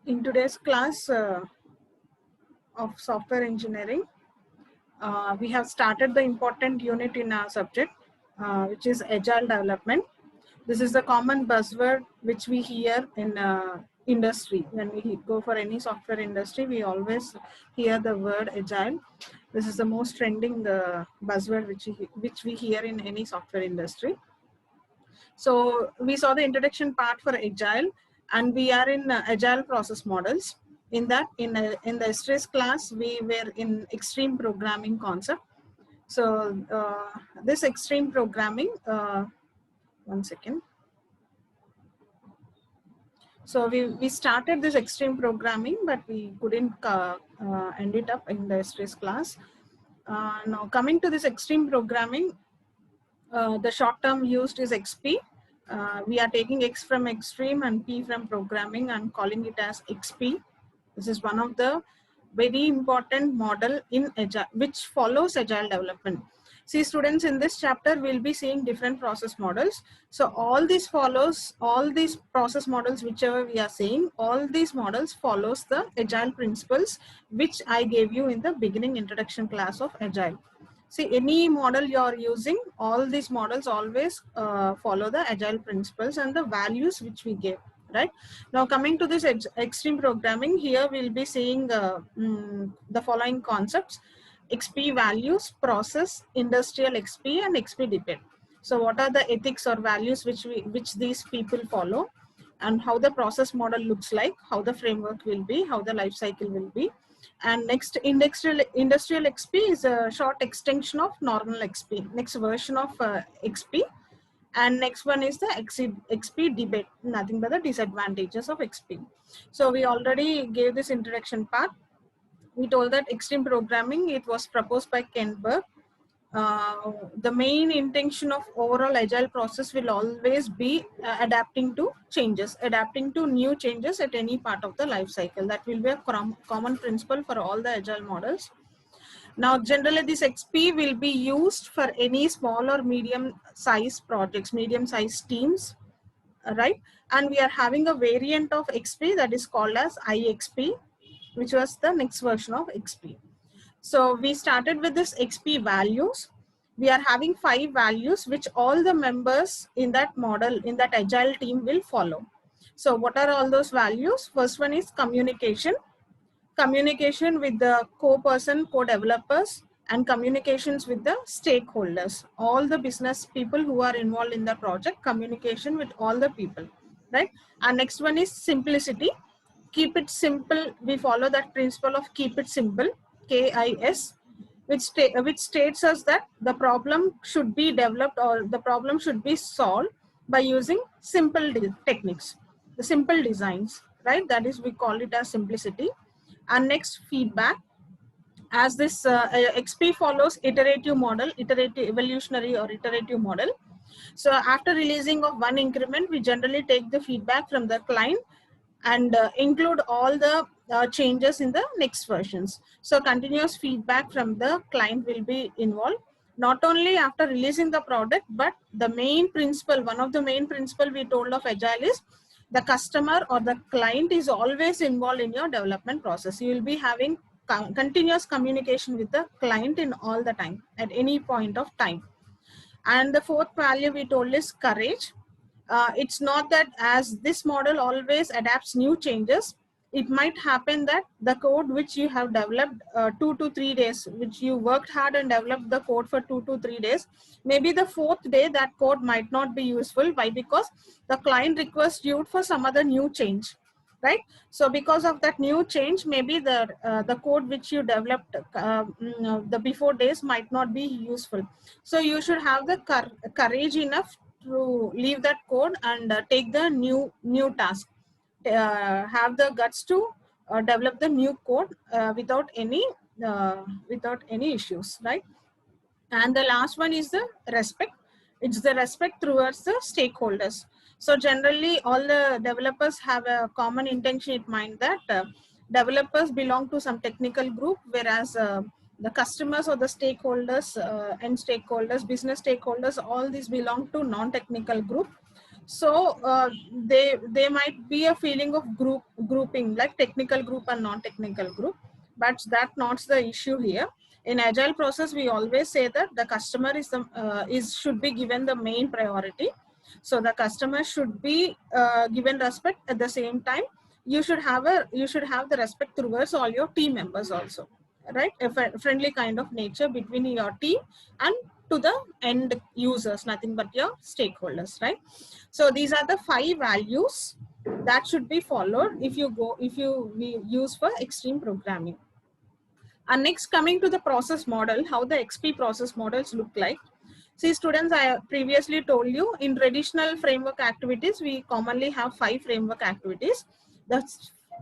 In today's class of software engineering, we have started the important unit in our subject, which is agile development. This is the common buzzword which we hear in industry. When we go for any software industry, we always hear the word agile. This is the most trending buzzword which we hear in any software industry. So we saw the introduction part for agile, and we are in agile process models. In that, in the stress class, we were in extreme programming concept. So this extreme programming, one second. So we started this extreme programming, but we couldn't end it up in the stress class. Now coming to this extreme programming, the short term used is XP. We are taking X from extreme and P from programming and calling it as XP. This is one of the very important model in agile, which follows agile development. See, students, in this chapter we'll be seeing different process models. So all these process models, whichever we are seeing, all these models follows the agile principles which I gave you in the beginning introduction class of agile. See, any model you are using, all these models always follow the agile principles and the values which we gave, right? Now coming to this extreme programming, here we'll be seeing the following concepts: XP values, process, industrial XP, and XP debate. So what are the ethics or values which these people follow, and how the process model looks like, how the framework will be, how the life cycle will be. And next, industrial XP is a short extension of normal XP, next version of XP. And next one is the XP debate, nothing but the disadvantages of XP. So we already gave this introduction part. We told that extreme programming, it was proposed by Ken Burke. The main intention of overall agile process will always be adapting to new changes at any part of the life cycle. That will be a common principle for all the agile models. Now, generally this XP will be used for any small or medium size projects, medium size teams, right? And we are having a variant of XP that is called as IXP, which was the next version of XP. So we started with this XP values. We are having 5 values which all the members in that model, in that agile team, will follow. So what are all those values? First one is communication with the co-person, co-developers, and communications with the stakeholders, all the business people who are involved in the project, communication with all the people, right? And next one is simplicity. Keep it simple. We follow that principle of keep it simple, KIS, which states us that the problem should be developed or the problem should be solved by using simple techniques, the simple designs, right? That is, we call it as simplicity. And next, feedback. As this XP follows iterative model, iterative evolutionary or iterative model. So after releasing of one increment, we generally take the feedback from the client and include all the changes in the next versions. So continuous feedback from the client will be involved, not only after releasing the product, but the main principle, one of the main principle we told of agile is the customer or the client is always involved in your development process. You will be having continuous communication with the client in all the time, at any point of time. And the fourth value we told is courage. It's not that as this model always adapts new changes, it might happen that the code which you have developed 2 to 3 days, which you worked hard and developed the code for 2 to 3 days, maybe the 4th day that code might not be useful. Why? Because the client requests you for some other new change, right? So because of that new change, maybe the code which you developed the before days might not be useful. So you should have the courage enough to leave that code and take the new task. Have the guts to develop the new code without any issues, right? And the last one is the respect. It's the respect towards the stakeholders. So generally all the developers have a common intention in mind that developers belong to some technical group, whereas the customers or the stakeholders and stakeholders, business stakeholders, all these belong to non-technical group. So they might be a feeling of grouping, like technical group and non-technical group, but that's not the issue here. In agile process, we always say that the customer should be given the main priority. So the customer should be given respect. At the same time, you should have the respect towards all your team members also, right? A friendly kind of nature between your team and to the end users, nothing but your stakeholders, right? So these are the 5 values that should be followed if you use for extreme programming. And next, coming to the process model, how the XP process models look like. See students, I previously told you in traditional framework activities, we commonly have 5 framework activities.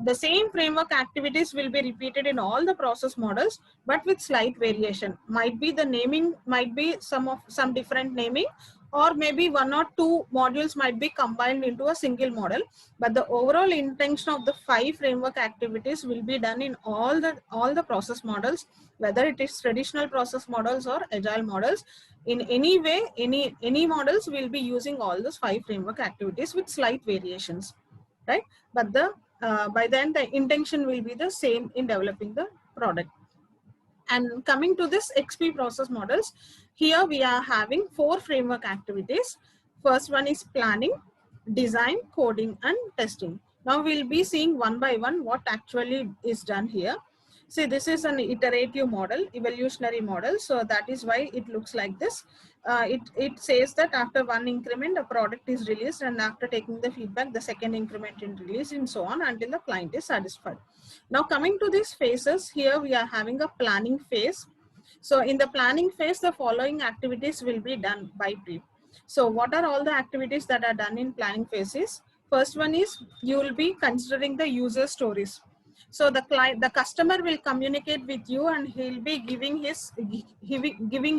The same framework activities will be repeated in all the process models, but with slight variation. Might be the naming, might be some different naming, or maybe 1 or 2 modules might be combined into a single model. But the overall intention of the 5 framework activities will be done in all the process models, whether it is traditional process models or agile models. In any way, any models will be using all those 5 framework activities with slight variations, right? But by then the intention will be the same in developing the product. And coming to this XP process models, here we are having 4 framework activities. First one is planning, design, coding, and testing. Now we'll be seeing one by one what actually is done here. See, this is an iterative model, evolutionary model. So that is why it looks like this. It says that after one increment, a product is released, and after taking the feedback, the second increment is released, and so on until the client is satisfied. Now coming to these phases, here we are having a planning phase. So in the planning phase, the following activities will be done by pre. So what are all the activities that are done in planning phases? First one is you will be considering the user stories. So the customer will communicate with you, and he'll be giving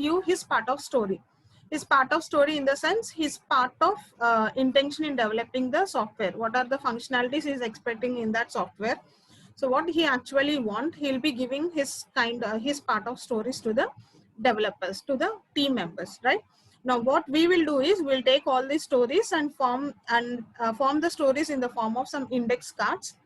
you his part of story. His part of story in the sense his part of intention in developing the software. What are the functionalities he's expecting in that software? So what he actually want, he'll be giving his part of stories to the developers, to the team members, right? Now what we will do is we'll take all these stories and form the stories in the form of some index cards.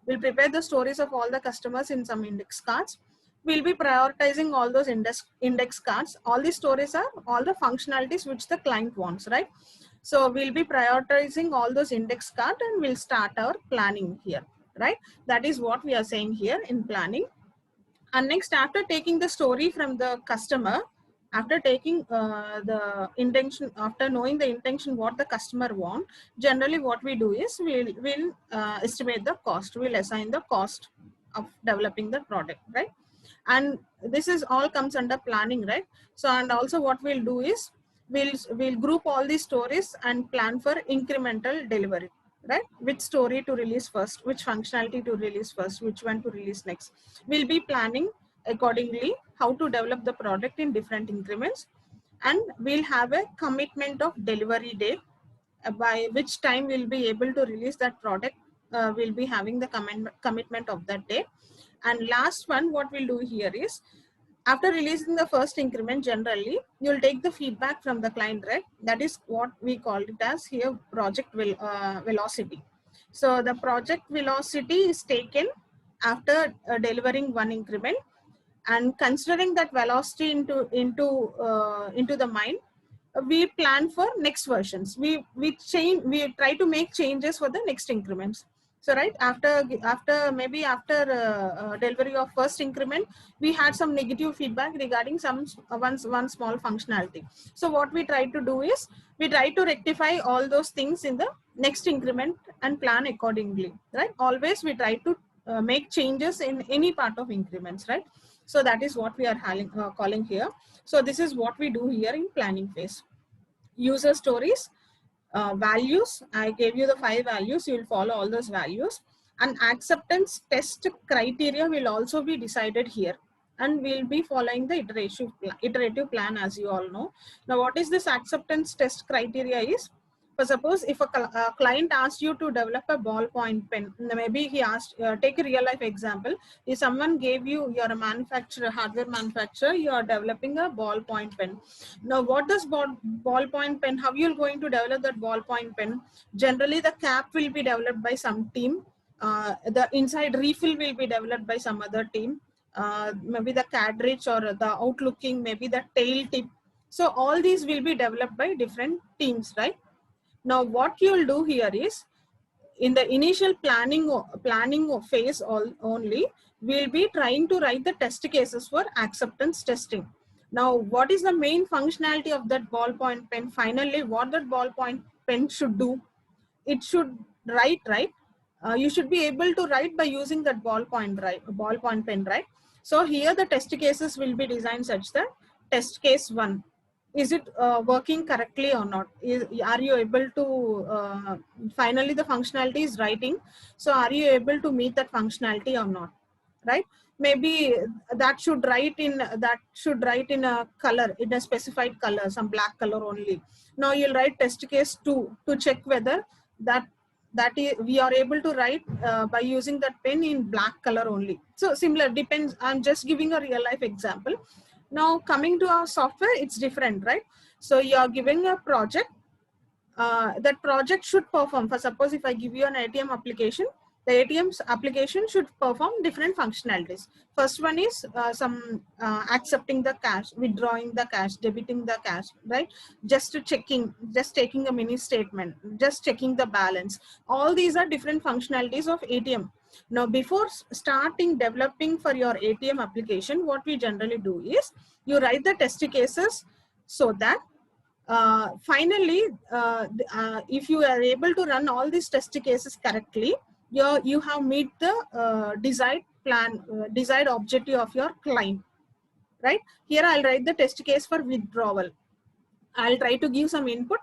We'll prepare the stories of all the customers in some index cards. We'll be prioritizing all those index cards. All these stories are all the functionalities which the client wants, right? So we'll be prioritizing all those index cards, and we'll start our planning here, right? That is what we are saying here in planning. And next, after taking the story from the customer, after taking the intention, after knowing the intention what the customer want, generally what we do is we'll estimate the cost. We'll assign the cost of developing the product, right? And this is all comes under planning, right? So, and also what we'll do is we'll group all these stories and plan for incremental delivery, right? Which story to release first, which functionality to release first, which one to release next. We'll be planning accordingly how to develop the product in different increments, and we'll have a commitment of delivery date by which time we'll be able to release that product. We'll be having the commitment of that date. And last one, what we'll do here is after releasing the first increment, generally you'll take the feedback from the client, right? That is what we call it as here project velocity. So the project velocity is taken after delivering one increment, and considering that velocity into the mind, we plan for next versions. We try to make changes for the next increments. So right after delivery of first increment, we had some negative feedback regarding one small functionality. So what we try to do is we try to rectify all those things in the next increment and plan accordingly, right? Always we try to make changes in any part of increments, right? So that is what we are calling here. So this is what we do here in planning phase. User stories, values. I gave you the 5 values. You will follow all those values. And acceptance test criteria will also be decided here. And we'll be following the iterative plan, as you all know. Now, what is this acceptance test criteria is? For suppose if a client asks you to develop a ballpoint pen, maybe he asked, take a real life example. If someone gave you, you're a manufacturer, hardware manufacturer, you are developing a ballpoint pen. Now, what does ballpoint pen, how you're going to develop that ballpoint pen? Generally, the cap will be developed by some team. The inside refill will be developed by some other team. Maybe the cartridge or the outlooking, maybe the tail tip. So all these will be developed by different teams, right? Now, what you'll do here is, in the initial planning phase only, we'll be trying to write the test cases for acceptance testing. Now, what is the main functionality of that ballpoint pen? Finally, what that ballpoint pen should do? It should write, right? You should be able to write by using that ballpoint pen, right? So here the test cases will be designed such that test case 1, is it working correctly or not? Are you able to, finally the functionality is writing, so are you able to meet that functionality or not, right? Maybe that should write in a color, in a specified color, some black color only. Now you'll write test case 2 to check whether we are able to write by using that pen in black color only. So similar, depends. I'm just giving a real life example. Now coming to our software, it's different, right? So you are giving a project. That project should perform. For suppose if I give you an ATM application, the ATM's application should perform different functionalities. First one is accepting the cash, withdrawing the cash, debiting the cash, right? Just taking a mini statement, just checking the balance. All these are different functionalities of ATM. Now, before starting developing for your ATM application, what we generally do is you write the test cases so that finally, if you are able to run all these test cases correctly, you have meet the desired objective of your client, right? Here I'll write the test case for withdrawal. I'll try to give some input.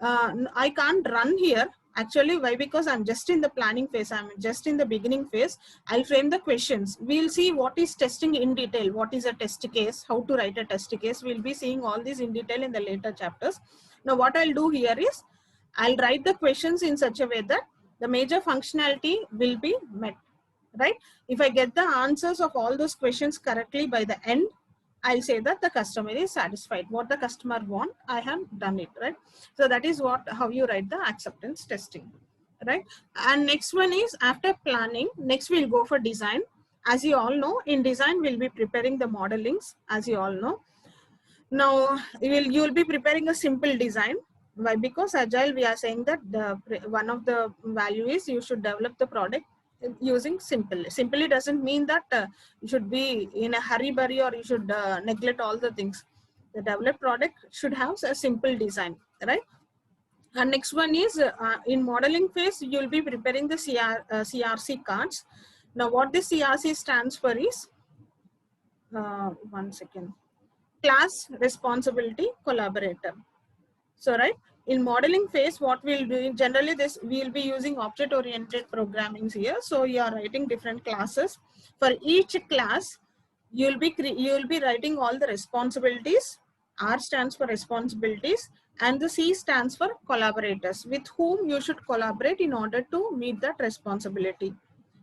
I can't run here. Actually, why? Because I'm just in the planning phase. I'm just in the beginning phase. I'll frame the questions. We'll see what is testing in detail. What is a test case? How to write a test case? We'll be seeing all this in detail in the later chapters. Now, what I'll do here is I'll write the questions in such a way that the major functionality will be met, right? If I get the answers of all those questions correctly by the end, I'll say that the customer is satisfied. What the customer want, I have done it, right? So that is how you write the acceptance testing, right? And next one is after planning, next we'll go for design. As you all know, in design, we'll be preparing the modelings, as you all know. Now, you'll be preparing a simple design. Why? Because Agile, we are saying that one of the value is you should develop the product using simple. Simply doesn't mean that you should be in a hurry or you should neglect all the things. The developed product should have a simple design, right? And next one is in modeling phase, you'll be preparing the CRC cards. Now, what this CRC stands for is, one second, class, responsibility, collaborator. So, right, in modeling phase, what we'll do, generally we'll be using object-oriented programming here. So you are writing different classes. For each class, you'll be writing all the responsibilities. R stands for responsibilities and the C stands for collaborators, with whom you should collaborate in order to meet that responsibility.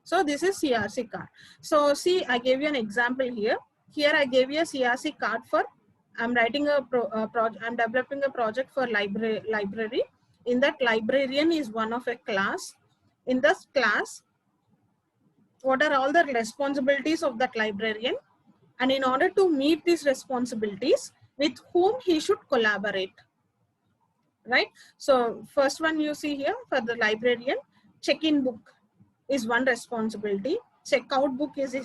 So this is CRC card. So see, I gave you an example here. Here I gave you a CRC card for, I'm writing I'm developing a project for library. In that, librarian is one of a class. In this class, what are all the responsibilities of that librarian? And in order to meet these responsibilities, with whom he should collaborate, right? So first one you see here for the librarian, check-in book is one responsibility. Checkout book is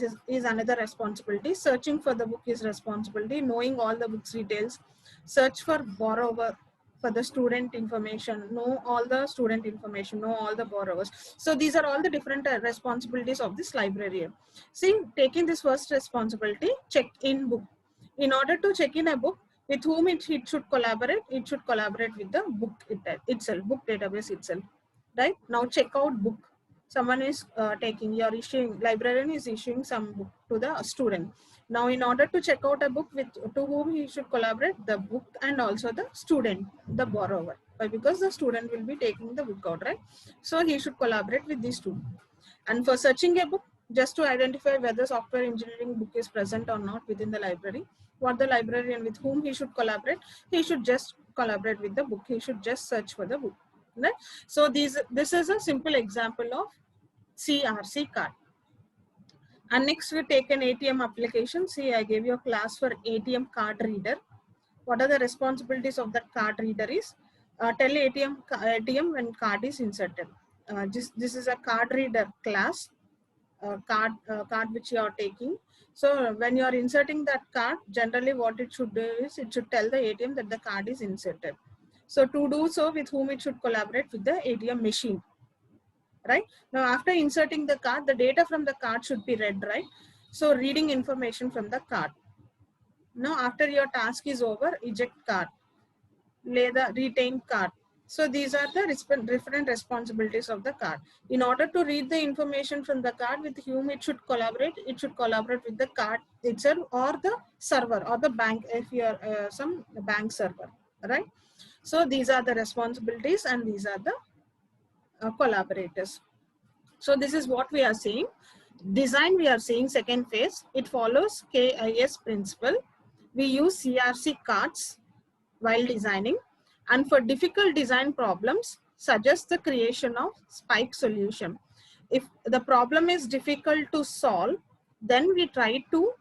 another responsibility. Searching for the book is responsibility. Knowing all the book's details. Search for borrower for the student information. Know all the student information. Know all the borrowers. So these are all the different responsibilities of this librarian. See, taking this first responsibility, check in book. In order to check in a book, with whom it should collaborate with the book itself, book database itself, right? Now checkout book. Someone is librarian is issuing some book to the student. Now, in order to check out a book to whom he should collaborate, the book and also the student, the borrower, Why? Because the student will be taking the book out, right? So he should collaborate with these two. And for searching a book, just to identify whether software engineering book is present or not within the library, what the librarian with whom he should collaborate, he should just collaborate with the book. He should just search for the book. Right? So this is a simple example of CRC card. And next we take an ATM application. See, I gave you a class for ATM card reader. What are the responsibilities of that card reader is, tell ATM when card is inserted. This is a card reader class, card which you are taking. So when you are inserting that card, generally what it should do is it should tell the ATM that the card is inserted. So to do so, with whom it should collaborate with the ATM machine. Right now, after inserting the card, the data from the card should be read, right? So reading information from the card. Now after your task is over, eject card, lay the retain card. So these are the different responsibilities of the card. In order to read the information from the card, with whom it should collaborate with the card itself or the server or the bank, if you are some bank server, right? So these are the responsibilities and these are the collaborators. So this is what we are saying. Design, we are saying second phase. It follows KIS principle. We use CRC cards while designing, and for difficult design problems, suggest the creation of Spike solution. If the problem is difficult to solve, then we try to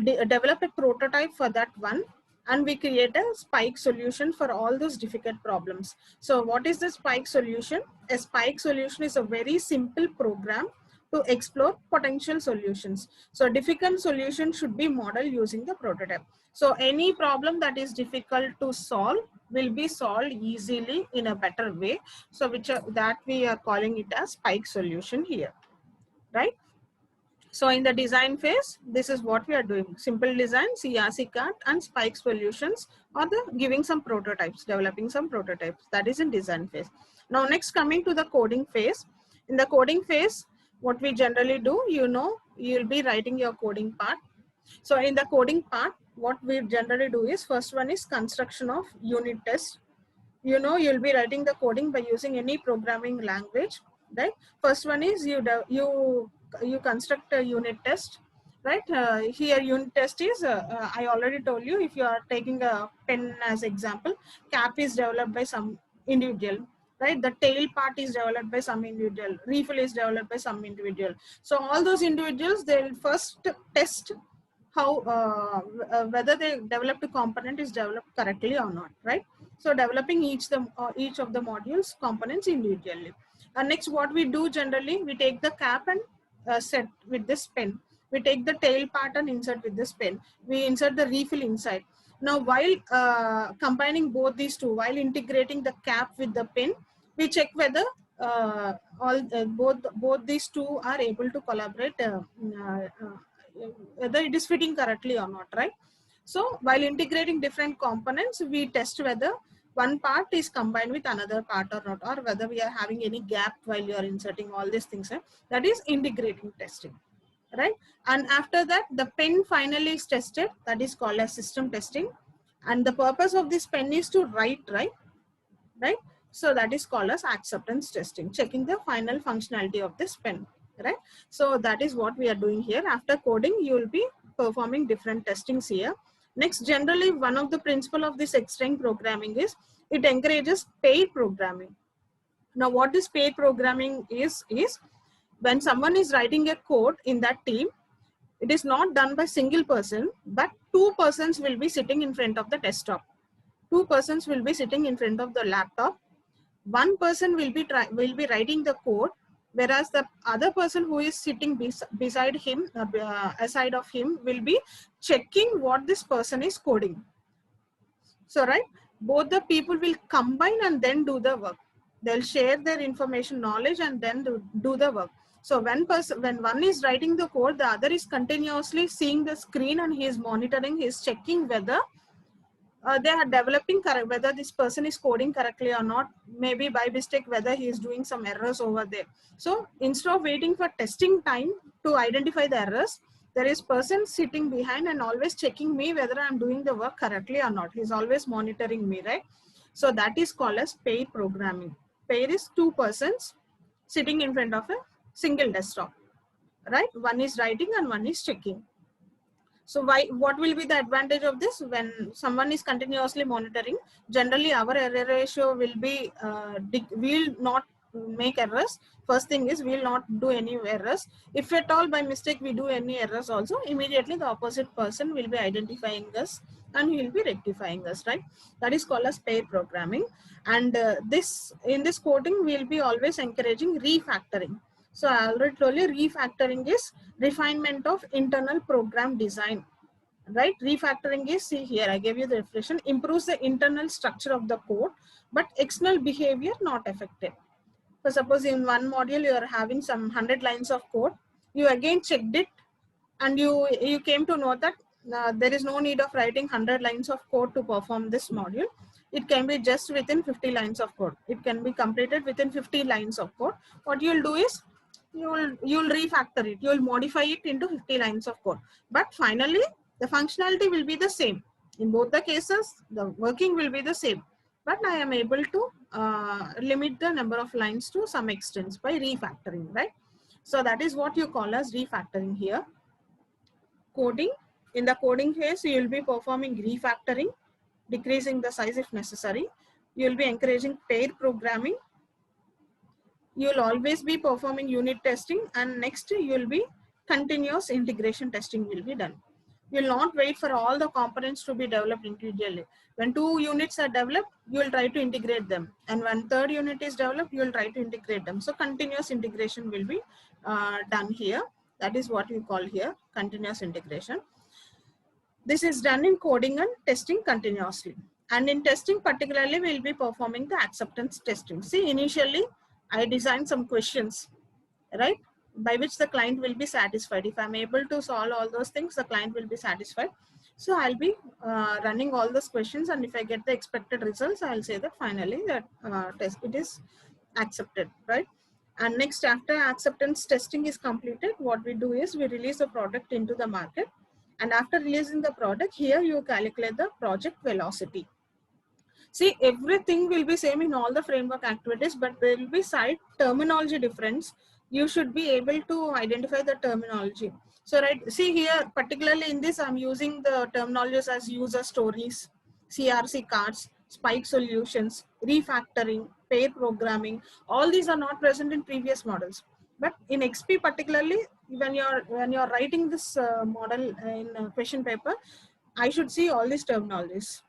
develop a prototype for that one, and we create a Spike solution for all those difficult problems. So what is the Spike solution? A Spike solution is a very simple program to explore potential solutions. So difficult solution should be modeled using the prototype. So any problem that is difficult to solve will be solved easily in a better way. So that we are calling it as Spike solution here, right? So in the design phase, this is what we are doing. Simple design, CRC card and Spike solutions, or the giving some prototypes, developing some prototypes. That is in design phase. Now next, coming to the coding phase. In the coding phase, what we generally do, you'll be writing your coding part. So in the coding part, what we generally do is, first one is construction of unit test. You'll be writing the coding by using any programming language, right? First one is you construct a unit test, right? Here unit test is, I already told you, if you are taking a pen as example, cap is developed by some individual, right? The tail part is developed by some individual, refill is developed by some individual. So all those individuals, they'll first test how whether the developed component is developed correctly or not, right? So developing each of the modules components individually. And next, what we do generally, we take the cap and set with this pen. We take the tail part and insert with this pen. We insert the refill inside. Now while combining both these two, while integrating the cap with the pen, we check whether both these two are able to collaborate, whether it is fitting correctly or not, right? So while integrating different components, we test whether one part is combined with another part or not, or whether we are having any gap while you are inserting all these things. That is integrating testing, right? And after that, the pen finally is tested. That is called as system testing. And the purpose of this pen is to write, right? So that is called as acceptance testing, checking the final functionality of this pen, right? So that is what we are doing here. After coding, you will be performing different testings here. Next, generally, one of the principle of this extreme programming is it encourages pair programming. Now, what this pair programming is when someone is writing a code in that team, it is not done by single person, but two persons will be sitting in front of the desktop. Two persons will be sitting in front of the laptop. One person will be writing the code, whereas the other person who is sitting beside him, aside of him, will be checking what this person is coding. So, right, both the people will combine and then do the work. They'll share their information, knowledge, and then do the work. So when one is writing the code, the other is continuously seeing the screen and he is monitoring, he is checking whether they are developing correct, whether this person is coding correctly or not, maybe by mistake, whether he is doing some errors over there. So instead of waiting for testing time to identify the errors, there is person sitting behind and always checking me whether I'm doing the work correctly or not. He's always monitoring me, right? So that is called as pair programming. Pair is two persons sitting in front of a single desktop, right? One is writing and one is checking. So what will be the advantage of this? When someone is continuously monitoring, generally our error ratio will be, we'll not make errors. First thing is we'll not do any errors. If at all by mistake we do any errors also, immediately the opposite person will be identifying us and he will be rectifying us, right? That is called as pair programming. And in this coding, we'll be always encouraging refactoring. So I already told you, refactoring is refinement of internal program design, right? Refactoring is, see here, I gave you the definition, improves the internal structure of the code, but external behavior not affected. So suppose in one module, you are having some 100 lines of code, you again checked it, and you came to know that there is no need of writing 100 lines of code to perform this module. It can be just within 50 lines of code. It can be completed within 50 lines of code. What you'll do is, you'll refactor it, you'll modify it into 50 lines of code, but finally the functionality will be the same. In both the cases, the working will be the same, but I am able to limit the number of lines to some extent by refactoring, right? So that is what you call as refactoring here. Coding, in the coding phase, you will be performing refactoring, decreasing the size if necessary. You will be encouraging pair programming. You will always be performing unit testing, and next you will be continuous integration testing will be done. You will not wait for all the components to be developed individually. When two units are developed, you will try to integrate them, and when third unit is developed, you will try to integrate them. So continuous integration will be done here. That is what we call here continuous integration. This is done in coding and testing continuously. And in testing particularly, we will be performing the acceptance testing. See, initially I designed some questions, right, by which the client will be satisfied. If I'm able to solve all those things, the client will be satisfied. So I'll be running all those questions, and if I get the expected results, I'll say that finally that test it is accepted, right? And next, after acceptance testing is completed, what we do is we release the product into the market. And after releasing the product, here you calculate the project velocity. See, everything will be same in all the framework activities, but there will be slight terminology difference. You should be able to identify the terminology. So, right, see here, particularly in this, I'm using the terminologies as user stories, CRC cards, spike solutions, refactoring, pair programming. All these are not present in previous models. But in XP particularly, when you're writing this model in question paper, I should see all these terminologies.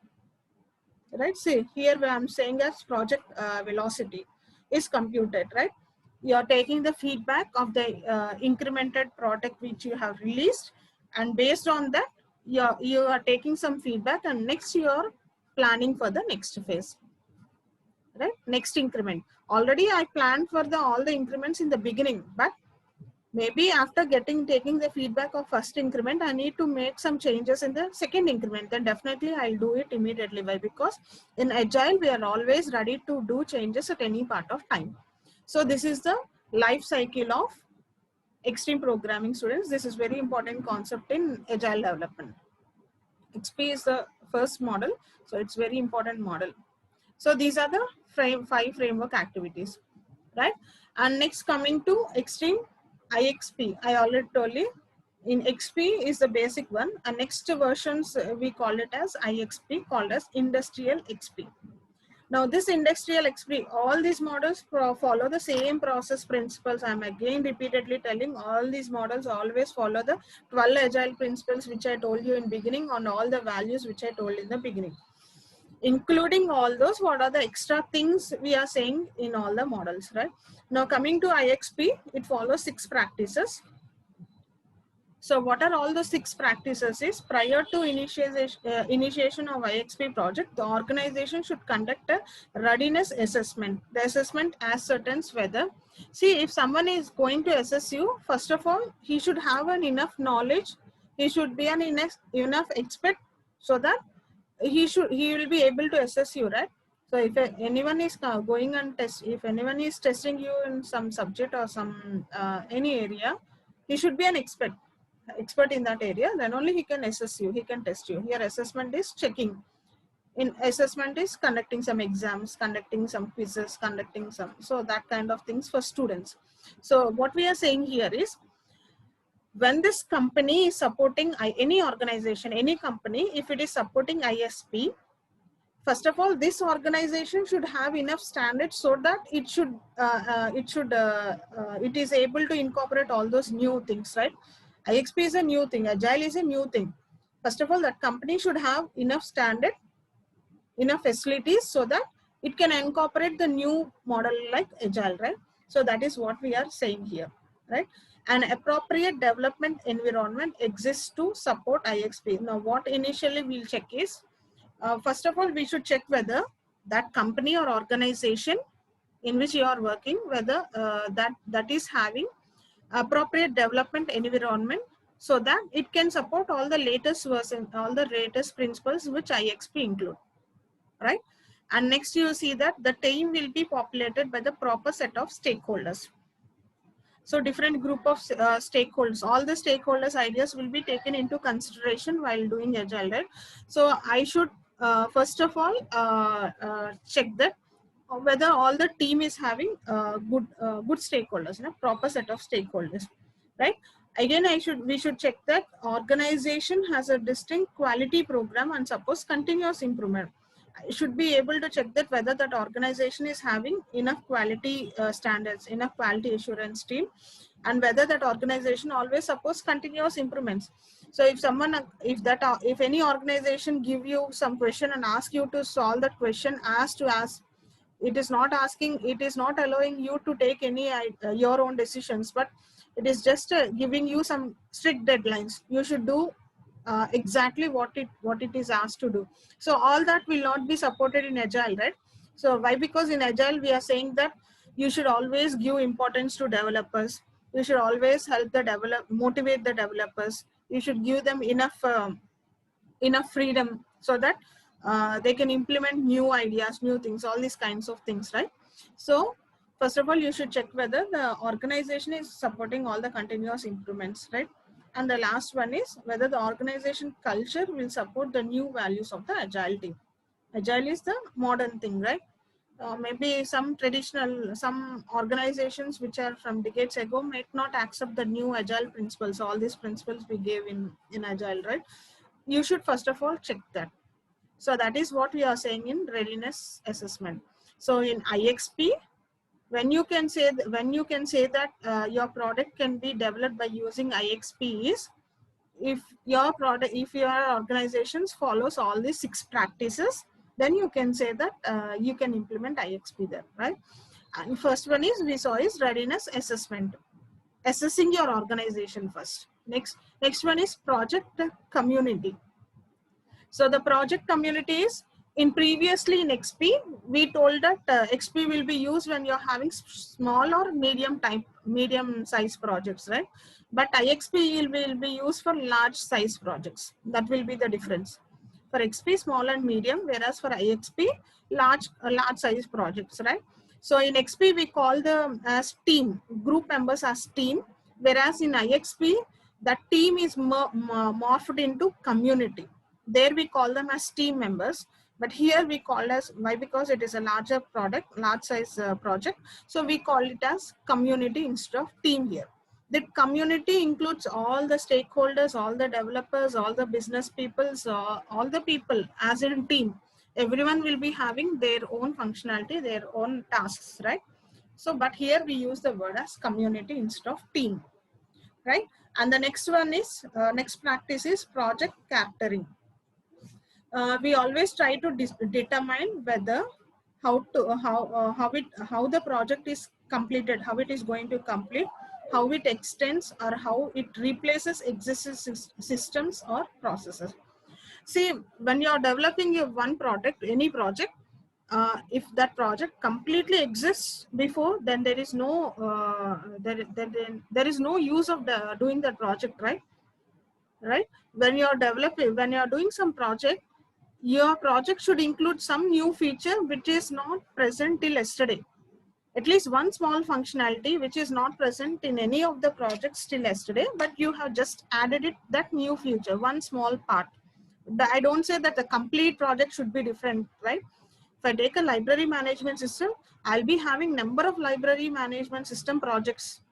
Right, see here where I'm saying as project velocity is computed, right? You're taking the feedback of the incremented product which you have released, and based on that you are taking some feedback, and next you are planning for the next phase, right? Next increment. Already I planned for all the increments in the beginning, but maybe after taking the feedback of first increment, I need to make some changes in the second increment. Then definitely I'll do it immediately. Why? Because in Agile, we are always ready to do changes at any part of time. So this is the life cycle of extreme programming, students. This is very important concept in Agile development. XP is the first model. So it's very important model. So these are the 5 framework activities, right? And next, coming to extreme IXP, I already told you, in XP is the basic one, and next versions we call it as IXP, called as industrial XP. Now this industrial XP, all these models follow the same process principles. I'm again repeatedly telling, all these models always follow the 12 agile principles which I told you in beginning, on all the values which I told in the beginning. Including all those, what are the extra things we are saying in all the models, right? Now coming to IXP, it follows 6 practices. So what are all the 6 practices is, prior to initiation of IXP project, the organization should conduct a readiness assessment. The assessment ascertains whether, see, if someone is going to assess you, first of all, he should have an enough knowledge, he should be an enough expert, so that he will be able to assess you, right? So if anyone is going and if anyone is testing you in some subject or some any area, he should be an expert in that area. Then only he can assess you, he can test you. Here assessment is checking In assessment is conducting some exams, conducting some quizzes, conducting some, so that kind of things for students. So what we are saying here is, when this company is supporting any organization, any company, if it is supporting ISP, first of all, this organization should have enough standards so that it is able to incorporate all those new things, right? IXP is a new thing, Agile is a new thing. First of all, that company should have enough standard, enough facilities so that it can incorporate the new model like Agile, right? So that is what we are saying here, right? An appropriate development environment exists to support IXP. Now, what initially we'll check is, first of all, we should check whether that company or organization in which you are working, whether that is having appropriate development environment so that it can support all the latest version, all the latest principles which IXP include, right? And next you see that the team will be populated by the proper set of stakeholders. So different group of stakeholders, all the stakeholders ideas will be taken into consideration while doing Agile, right? So I should first of all check that whether all the team is having good stakeholders, proper set of stakeholders, right? Again, we should check that organization has a distinct quality program and suppose continuous improvement. I should be able to check that whether that organization is having enough quality standards, enough quality assurance team, and whether that organization always supports continuous improvements. So if any organization give you some question and ask you to solve that question as it is not asking, it is not allowing you to take any your own decisions, but it is just giving you some strict deadlines. You should do exactly what it is asked to do. So all that will not be supported in Agile, right? So why? Because in Agile we are saying that you should always give importance to developers. You should always help motivate the developers. You should give them enough freedom so that they can implement new ideas, new things, all these kinds of things, right? So first of all, you should check whether the organization is supporting all the continuous improvements, right? And the last one is whether the organization culture will support the new values of the Agile team. Agile is the modern thing, right? Maybe some organizations which are from decades ago might not accept the new Agile principles, all these principles we gave in Agile, right? You should first of all check that. So that is what we are saying in readiness assessment. So in IXP, when you can say that your product can be developed by using IXP is if your organizations follows all these 6 practices, then you can say that you can implement IXP there, right? And first one is we saw is readiness assessment, assessing your organization first. Next one is project community. So the project community is in previously in XP, we told that XP will be used when you're having small or medium size projects, right? But IXP will be used for large size projects. That will be the difference. For XP, small and medium, whereas for IXP, large size projects, right? So in XP, we call them as team, group members as team, whereas in IXP, that team is morphed into community. There we call them as team members, but here we call as, why? Because it is a larger product, large size project. So we call it as community instead of team here. The community includes all the stakeholders, all the developers, all the business people, all the people as in team. Everyone will be having their own functionality, their own tasks, right? So, but here we use the word as community instead of team, right? And the next one is, next practice is project capturing. We always try to determine whether how the project is completed, how it is going to complete, how it extends or how it replaces existing systems or processes. See, when you are developing your one product, any project, if that project completely exists before, then there is no there is no use of doing that project, right? When you are doing some project, your project should include some new feature which is not present till yesterday. At least one small functionality which is not present in any of the projects till yesterday, but you have just added that new feature, one small part. I don't say that the complete project should be different, right? If I take a library management system, I'll be having number of library management system projects,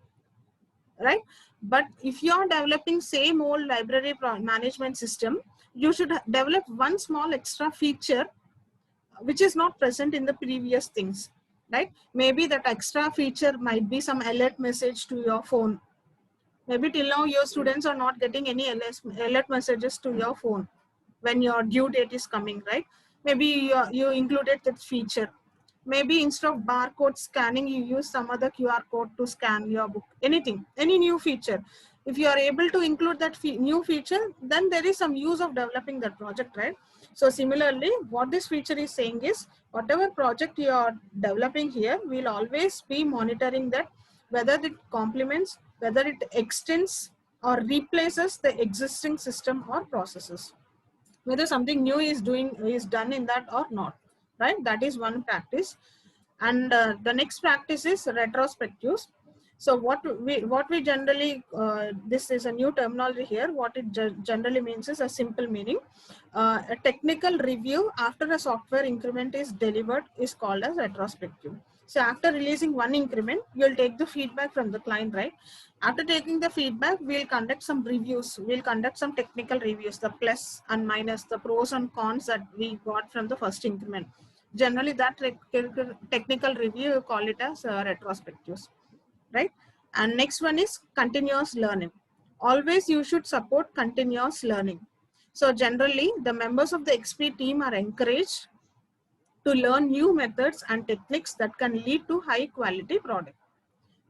right? But if you are developing same old library management system, you should develop one small extra feature which is not present in the previous things, right? Maybe that extra feature might be some alert message to your phone. Maybe till now your students are not getting any alert messages to your phone when your due date is coming, right? Maybe you included that feature. Maybe instead of barcode scanning, you use some other QR code to scan your book. Anything, any new feature. If you are able to include that new feature, then there is some use of developing that project, right? So similarly, what this feature is saying is, whatever project you are developing here, we'll always be monitoring that whether it complements, whether it extends or replaces the existing system or processes, whether something new is done in that or not, right? That is one practice. And the next practice is retrospectives. So what we generally this is a new terminology here. What it generally means is a simple meaning. A technical review after a software increment is delivered is called as retrospective. So after releasing one increment, you'll take the feedback from the client, right? After taking the feedback, we'll conduct some reviews. We'll conduct some technical reviews, the plus and minus, the pros and cons that we got from the first increment. Generally, that technical review, you call it as retrospectives, right? And next one is continuous learning. Always you should support continuous learning. So generally, the members of the XP team are encouraged to learn new methods and techniques that can lead to high quality product.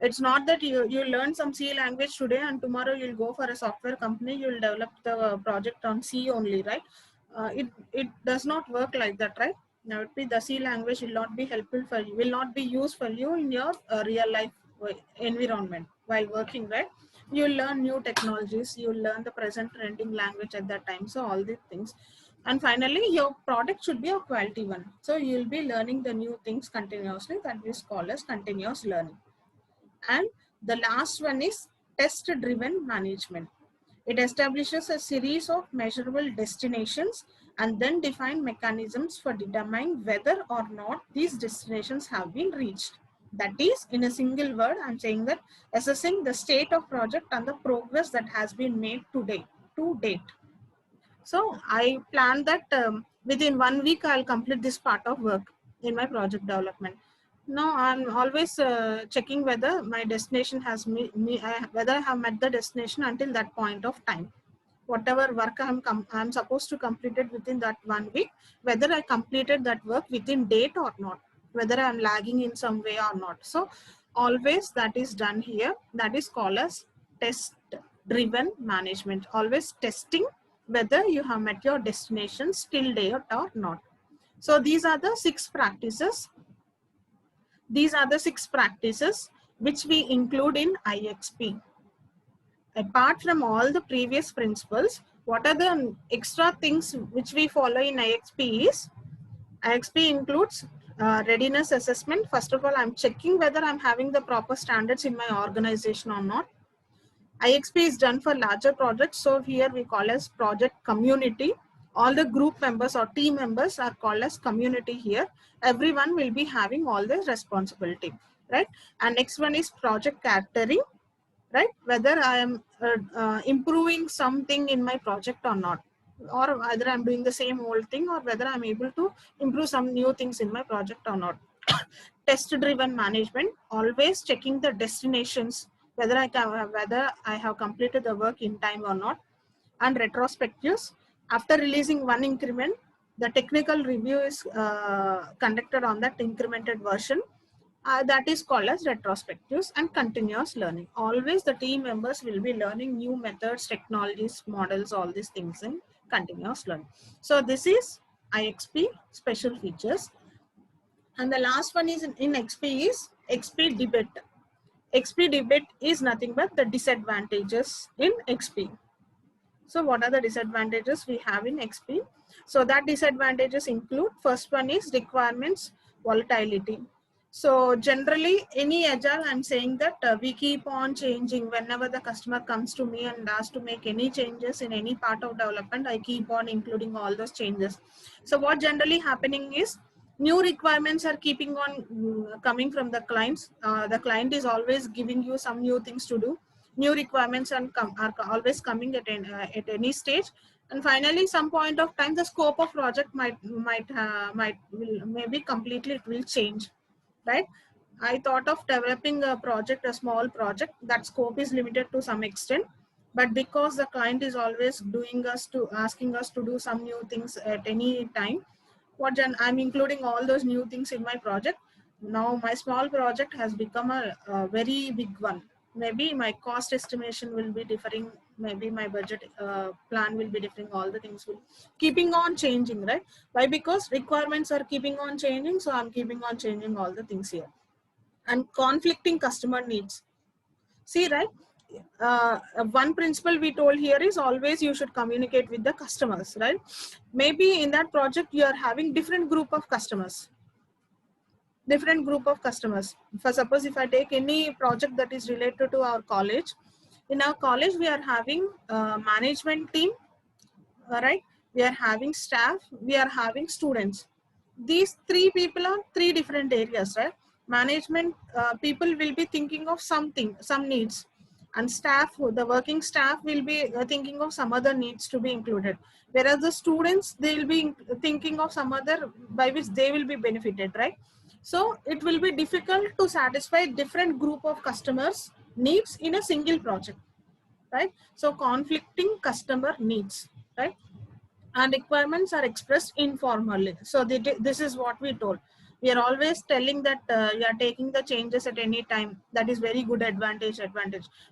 It's not that you learn some C language today and tomorrow you'll go for a software company, you'll develop the project on C only, right? It does not work like that, right? Now, the C language will not be helpful for you, will not be used for you in your real life environment while working, right? You'll learn new technologies, you'll learn the present trending language at that time. So all these things. And finally, your product should be a quality one. So you'll be learning the new things continuously. That is called as continuous learning. And the last one is test-driven management. It establishes a series of measurable destinations and then define mechanisms for determining whether or not these destinations have been reached. That is, in a single word, I'm saying that assessing the state of project and the progress that has been made to date. So I plan that within 1 week, I'll complete this part of work in my project development. Now I'm always checking whether my destination has whether I have met the destination until that point of time. Whatever work I'm supposed to complete it within that 1 week, whether I completed that work within date or not, whether I'm lagging in some way or not. So always that is done here. That is called as test-driven management. Always testing whether you have met your destination till date or not. So these are the 6 practices. These are the 6 practices which we include in IXP. Apart from all the previous principles, what are the extra things which we follow in IXP is, IXP includes readiness assessment. First of all, I'm checking whether I'm having the proper standards in my organization or not. IXP is done for larger projects. So here we call as project community. All the group members or team members are called as community here. Everyone will be having all the responsibility, right? And next one is project catering, right? Whether I am improving something in my project or not, or either I'm doing the same old thing or whether I'm able to improve some new things in my project or not. Test-driven management, always checking the destinations, whether I have completed the work in time or not. And retrospectives, after releasing one increment, the technical review is conducted on that incremented version. That is called as retrospectives. And continuous learning. Always the team members will be learning new methods, technologies, models, all these things in continuous learning. So this is IXP special features. And the last one is in XP is XP debate. XP debate is nothing but the disadvantages in XP. So what are the disadvantages we have in XP? So that disadvantages include, first one is requirements volatility. So generally, any agile, I'm saying that we keep on changing. Whenever the customer comes to me and asks to make any changes in any part of development, I keep on including all those changes. So what generally happening is new requirements are keeping on coming from the clients. The client is always giving you some new things to do. New requirements are always coming at any stage. And finally, some point of time, the scope of project maybe completely it will change, right? I thought of developing a project, a small project. That scope is limited to some extent, but because the client is always asking us to do some new things at any time, I'm including all those new things in my project. Now my small project has become a very big one. Maybe my cost estimation will be differing. Maybe my budget plan will be differing. All the things will keeping on changing, right? Why? Because requirements are keeping on changing. So I'm keeping on changing all the things here. And conflicting customer needs. See, right? One principle we told here is always you should communicate with the customers, right? Maybe in that project you are having different group of customers. For suppose if I take any project that is related to our college, in our college we are having management team, right? We are having staff, we are having students. These three people are three different areas, right? Management people will be thinking of something, some needs, and staff, the working staff will be thinking of some other needs to be included. Whereas the students, they will be thinking of some other by which they will be benefited, right? So it will be difficult to satisfy different group of customers needs in a single project, right? So conflicting customer needs, right? And requirements are expressed informally. So this is what we told. We are always telling that we are taking the changes at any time. That is very good advantage.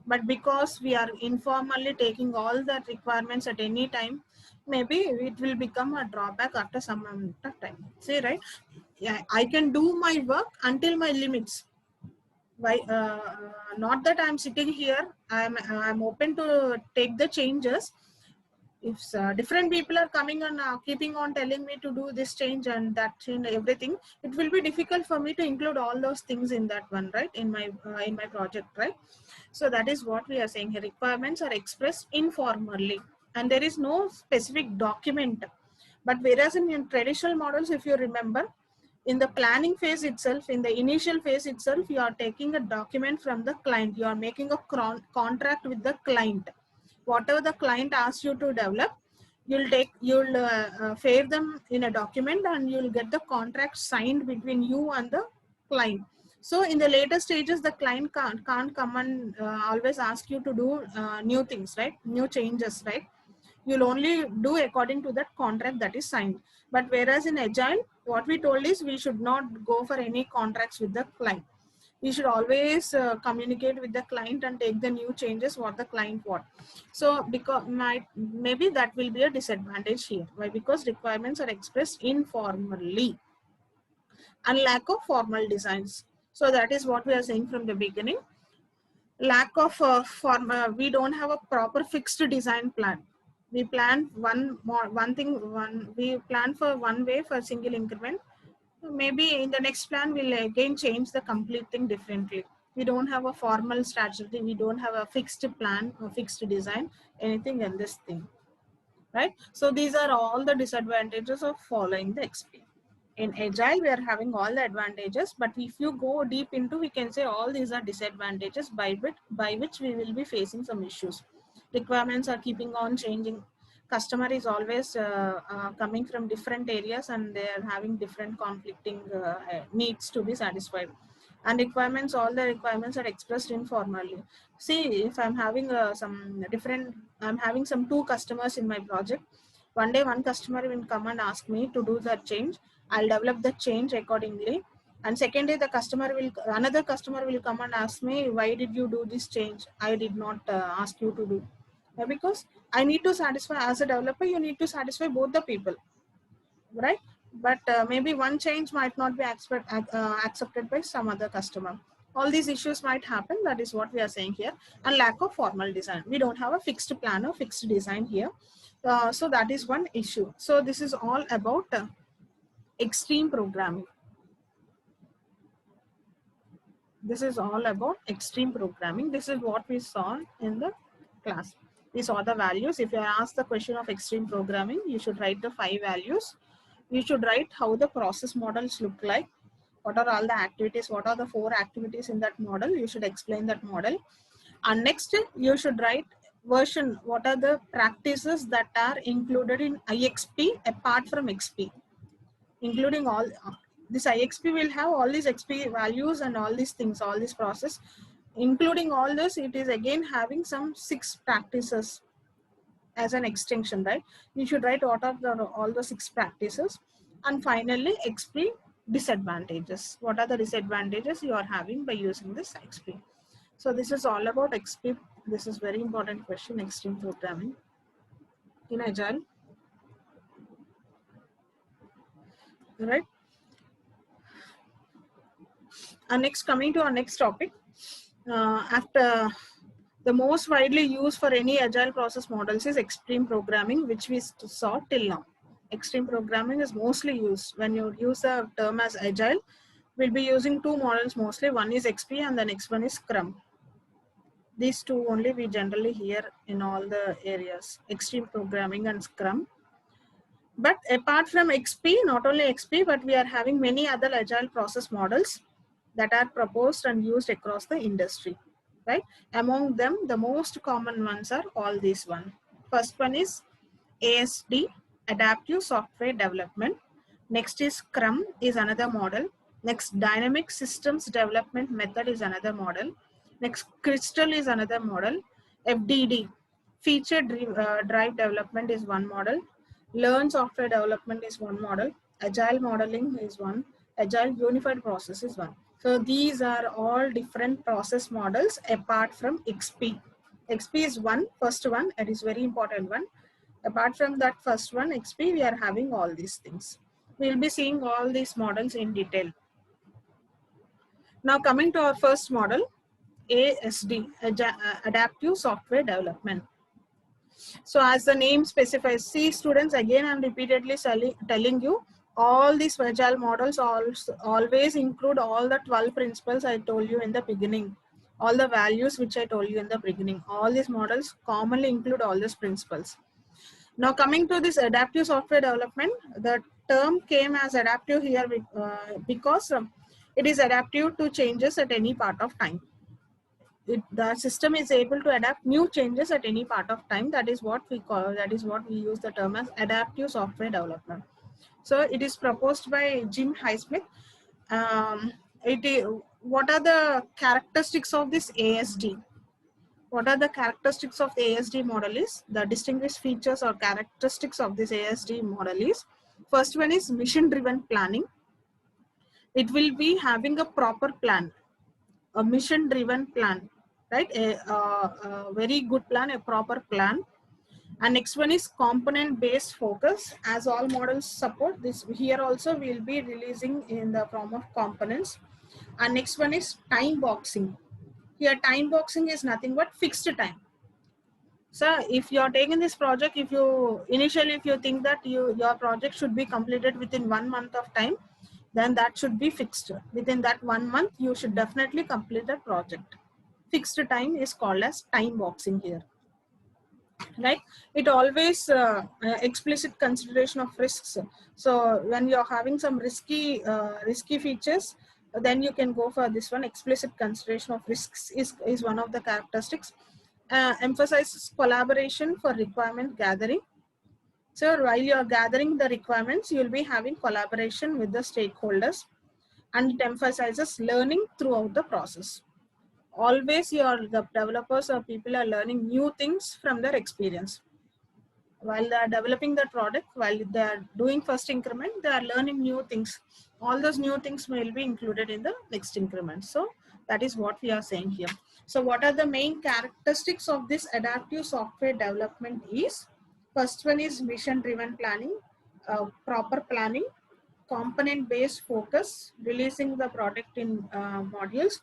But because we are informally taking all the requirements at any time, maybe it will become a drawback after some amount of time. See, right? Yeah, I can do my work until my limits. Why? Not that I'm sitting here. I'm open to take the changes. If different people are coming and keeping on telling me to do this change and that change, everything, it will be difficult for me to include all those things in that one, right? In my project, right? So that is what we are saying here. Requirements are expressed informally, and there is no specific document. But whereas in traditional models, if you remember, in the planning phase itself, in the initial phase itself, you are taking a document from the client. You are making a contract with the client. Whatever the client asks you to develop, you'll fare them in a document, and you'll get the contract signed between you and the client. So in the later stages, the client can't come and always ask you to do new things, right? New changes, right? You'll only do according to that contract that is signed. But whereas in Agile, what we told is we should not go for any contracts with the client. We should always communicate with the client and take the new changes what the client want. So because maybe that will be a disadvantage here. Why? Because requirements are expressed informally and lack of formal designs. So that is what we are saying from the beginning. Lack of we don't have a proper fixed design plan. We plan we plan for one way for single increment. Maybe in the next plan we'll again change the complete thing differently. We don't have a formal strategy, we don't have a fixed plan or fixed design, anything in this thing, right? So these are all the disadvantages of following the XP. In Agile, we are having all the advantages, but if you go deep into, we can say all these are disadvantages by which we will be facing some issues. Requirements are keeping on changing. Customer is always coming from different areas, and they are having different conflicting needs to be satisfied. And requirements, all the requirements are expressed informally. See, if I'm having I'm having some two customers in my project. One day, one customer will come and ask me to do that change. I'll develop the change accordingly. And second day, another customer will come and ask me, why did you do this change? I did not ask you to do. Because I need to satisfy, as a developer, you need to satisfy both the people, right? But maybe one change might not be accepted by some other customer. All these issues might happen. That is what we are saying here. And lack of formal design. We don't have a fixed plan or fixed design here. So that is one issue. So this is all about extreme programming. This is all about extreme programming. This is what we saw in the class. We saw the values. If you are asked the question of extreme programming, you should write the 5 values. You should write how the process models look like. What are all the activities? What are the 4 activities in that model? You should explain that model. And next, you should write version. What are the practices that are included in IXP apart from XP? Including all this IXP will have all these XP values and all these things, all this process. Including all this, it is again having some 6 practices as an extension, right? You should write what are all the 6 practices. And finally, XP disadvantages. What are the disadvantages you are having by using this XP? So this is all about XP. This is very important question, extreme programming in Agile. Right? And next, coming to our next topic, after the most widely used for any agile process models is extreme programming, which we saw till now. Extreme programming is mostly used when you use the term as agile. We'll be using 2 models mostly. One is XP and the next one is Scrum. These 2 only we generally hear in all the areas, extreme programming and Scrum. But apart from XP, not only XP, but we are having many other agile process models that are proposed and used across the industry, right? Among them, the most common ones are all these one. First one is ASD, Adaptive Software Development. Next is Scrum is another model. Next, Dynamic Systems Development Method is another model. Next, Crystal is another model. FDD, Feature Drive Development is one model. Learn Software Development is one model. Agile Modeling is one. Agile Unified Process is one. So these are all different process models apart from XP. XP is one, first one, it is very important one. Apart from that first one, XP, we are having all these things. We will be seeing all these models in detail. Now coming to our first model, ASD, Adaptive Software Development. So as the name specifies, see students, again I'm repeatedly telling you, all these agile models always include all the 12 principles I told you in the beginning, all the values which I told you in the beginning. All these models commonly include all these principles. Now coming to this adaptive software development, the term came as adaptive here because it is adaptive to changes at any part of time. The system is able to adapt new changes at any part of time. That is what we call, that is what we use the term as adaptive software development. So it is proposed by Jim Highsmith. What are the characteristics of this ASD? What are the characteristics of the ASD model is? The distinguished features or characteristics of this ASD model is, first one is mission driven planning. It will be having a proper plan, a mission driven plan, right? A very good plan, a proper plan. And next one is component based focus. As all models support this, here also we will be releasing in the form of components. And next one is time boxing. Here time boxing is nothing but fixed time. So if you are taking this project, if you think that your project should be completed within 1 month of time, then that should be fixed. Within that 1 month, you should definitely complete the project. Fixed time is called as time boxing here. Right? It always explicit consideration of risks. So when you're having some risky features, then you can go for this one. Explicit consideration of risks is one of the characteristics. Emphasizes collaboration for requirement gathering. So while you are gathering the requirements, you will be having collaboration with the stakeholders, and it emphasizes learning throughout the process. Always the developers or people are learning new things from their experience. While they are developing the product, while they are doing first increment, they are learning new things. All those new things will be included in the next increment. So that is what we are saying here. So what are the main characteristics of this adaptive software development is, first one is mission driven planning, proper planning, component based focus, releasing the product in modules,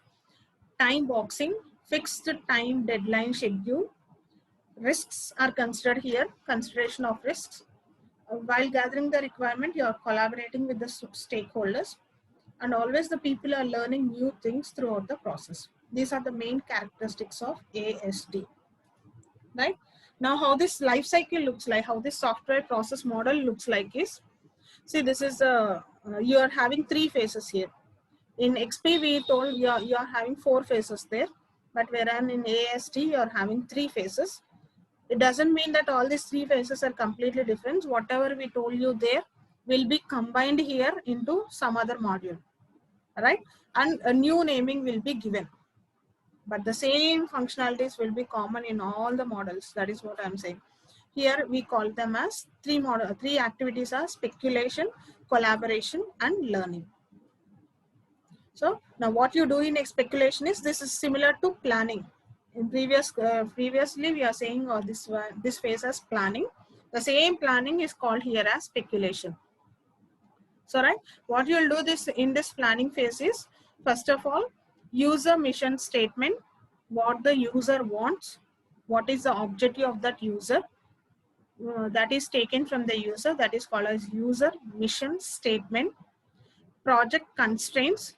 time boxing, fixed time deadline schedule. Risks are considered here, consideration of risks. While gathering the requirement, you are collaborating with the stakeholders. and always the people are learning new things throughout the process. These are the main characteristics of ASD, right? Now, how this life cycle looks like, how this software process model looks like is, see, this is you are having 3 phases here. In XP, we told you are having 4 phases there, but whereas in ASD, you are having 3 phases. It doesn't mean that all these 3 phases are completely different. Whatever we told you there will be combined here into some other module, right? And a new naming will be given. But the same functionalities will be common in all the models. That is what I'm saying. Here we call them as 3 activities are speculation, collaboration, and learning. So now what you do in speculation is, this is similar to planning. In previously we are saying this phase as planning. The same planning is called here as speculation. So right, what you will do this in this planning phase is, first of all, user mission statement, what the user wants, what is the objective of that user, that is taken from the user, that is called as user mission statement. Project constraints,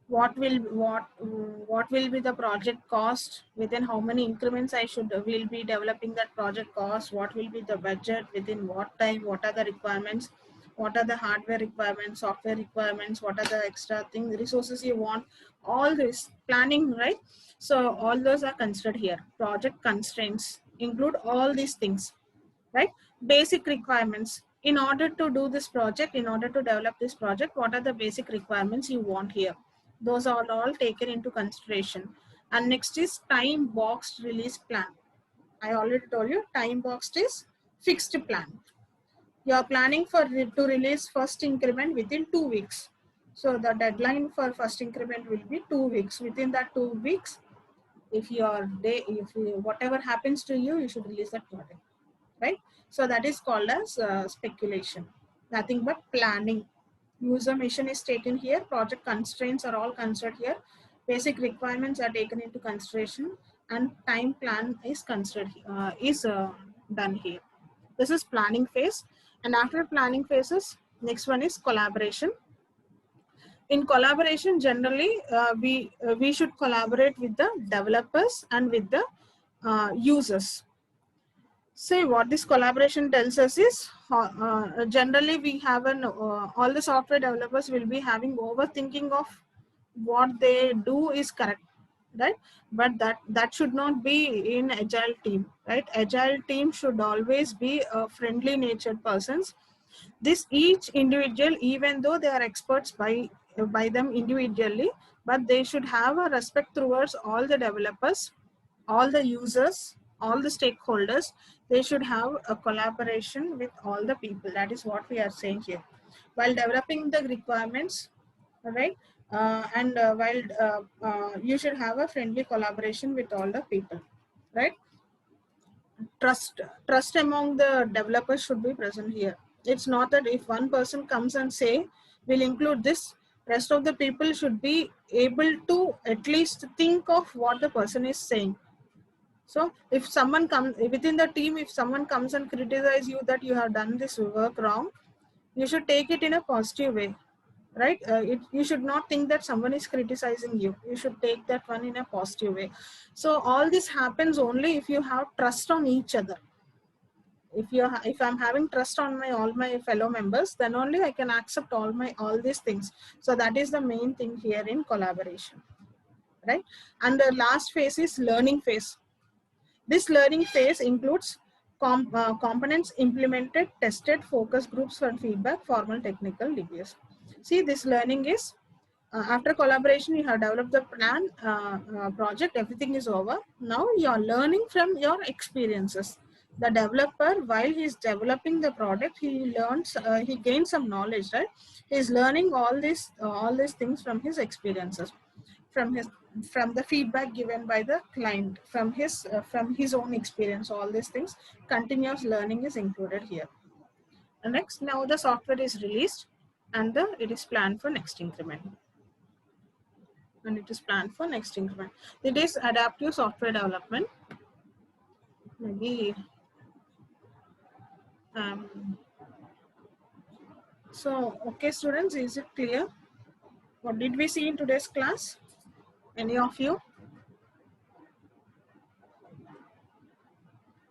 what will be the project cost, within how many increments I will be developing that project cost, what will be the budget, within what time, what are the requirements, what are the hardware requirements, software requirements, what are the extra things, resources you want, all this planning, right? So all those are considered here. Project constraints include all these things, right? Basic requirements. In order to do this project, in order to develop this project, what are the basic requirements you want here? Those are all taken into consideration. And next is time boxed release plan. I already told you, time boxed is fixed plan. You are planning to release first increment within 2 weeks. So the deadline for first increment will be 2 weeks. Within that 2 weeks, if whatever happens to you, you should release that product, right? So that is called as speculation, nothing but planning. User mission is taken here, project constraints are all considered here, basic requirements are taken into consideration, and time plan is considered done here. This is planning phase. And after planning phases, next one is collaboration. In collaboration, generally we should collaborate with the developers and with the users. Say what this collaboration tells us is, generally we have all the software developers will be having overthinking of what they do is correct, right? But that should not be in agile team, right? Agile team should always be a friendly natured persons. This each individual, even though they are experts by them individually, but they should have a respect towards all the developers, all the users, all the stakeholders. They should have a collaboration with all the people. That is what we are saying here. While developing the requirements, right? And while you should have a friendly collaboration with all the people, right? Trust among the developers should be present here. It's not that if one person comes and say we'll include this, rest of the people should be able to at least think of what the person is saying. So if someone comes within the team, if someone comes and criticize you that you have done this work wrong, you should take it in a positive way, right? You should not think that someone is criticizing you. You should take that one in a positive way. So all this happens only if you have trust on each other. If I'm having trust on all my fellow members, then only I can accept all these things. So that is the main thing here in collaboration, right? And the last phase is learning phase. This learning phase includes components implemented, tested, focus groups for feedback, formal technical reviews. See, this learning is after collaboration, you have developed the plan, project, everything is over. Now you are learning from your experiences. The developer, while he is developing the product, he learns, he gains some knowledge, right? He is learning all these things from his experiences, from the feedback given by the client, from his own experience. All these things, continuous learning is included here. And next, now the software is released and it is planned for next increment. And it is planned for next increment. It is adaptive software development. Maybe so okay, students, is it clear? What did we see in today's class? Any of you?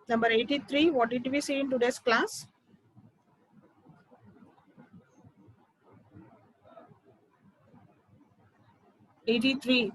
Number 83, what did we see in today's class? 83.